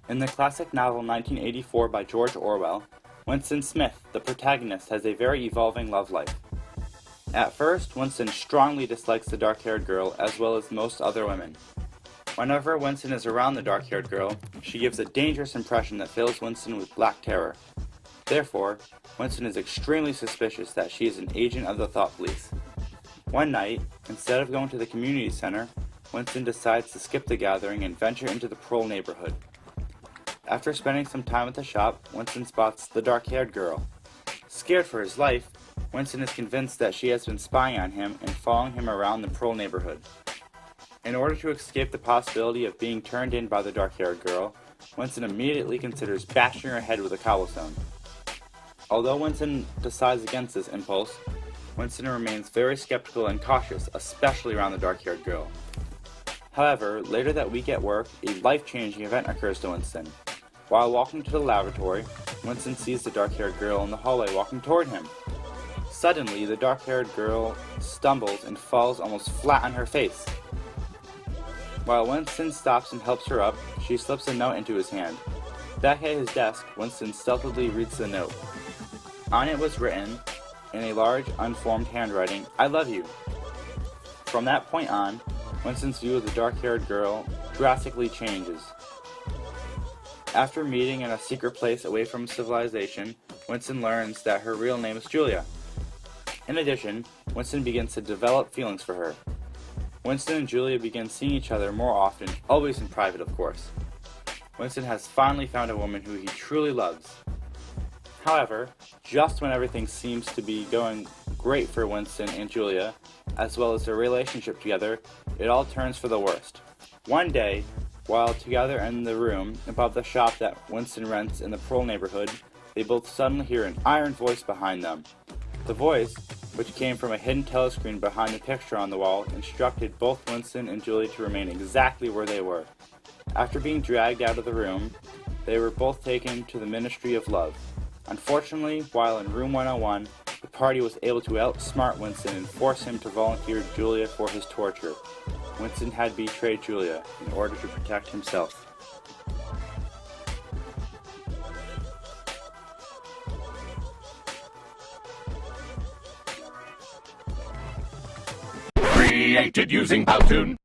In the classic novel 1984 by George Orwell, Winston Smith, the protagonist, has a very evolving love life. At first, Winston strongly dislikes the dark-haired girl as well as most other women. Whenever Winston is around the dark-haired girl, she gives a dangerous impression that fills Winston with black terror. Therefore, Winston is extremely suspicious that she is an agent of the thought police. One night, instead of going to the community center, Winston decides to skip the gathering and venture into the Pearl neighborhood. After spending some time at the shop, Winston spots the dark-haired girl. Scared for his life, Winston is convinced that she has been spying on him and following him around the Pearl neighborhood. In order to escape the possibility of being turned in by the dark-haired girl, Winston immediately considers bashing her head with a cobblestone. Although Winston decides against this impulse, Winston remains very skeptical and cautious, especially around the dark-haired girl. However, later that week at work, a life-changing event occurs to Winston. While walking to the lavatory, Winston sees the dark-haired girl in the hallway walking toward him. Suddenly, the dark-haired girl stumbles and falls almost flat on her face. While Winston stops and helps her up, she slips a note into his hand. Back at his desk, Winston stealthily reads the note. On it was written, in a large, unformed handwriting, "I love you." From that point on, Winston's view of the dark-haired girl drastically changes. After meeting in a secret place away from civilization, Winston learns that her real name is Julia. In addition, Winston begins to develop feelings for her. Winston and Julia begin seeing each other more often, always in private, of course. Winston has finally found a woman who he truly loves. However, just when everything seems to be going great for Winston and Julia, as well as their relationship together, it all turns for the worst. One day, while together in the room above the shop that Winston rents in the Pearl neighborhood, they both suddenly hear an iron voice behind them. The voice, which came from a hidden telescreen behind the picture on the wall, instructed both Winston and Julia to remain exactly where they were. After being dragged out of the room, they were both taken to the Ministry of Love. Unfortunately, while in room 101, the party was able to outsmart Winston and force him to volunteer Julia for his torture. Winston had betrayed Julia in order to protect himself. Created using PowToon.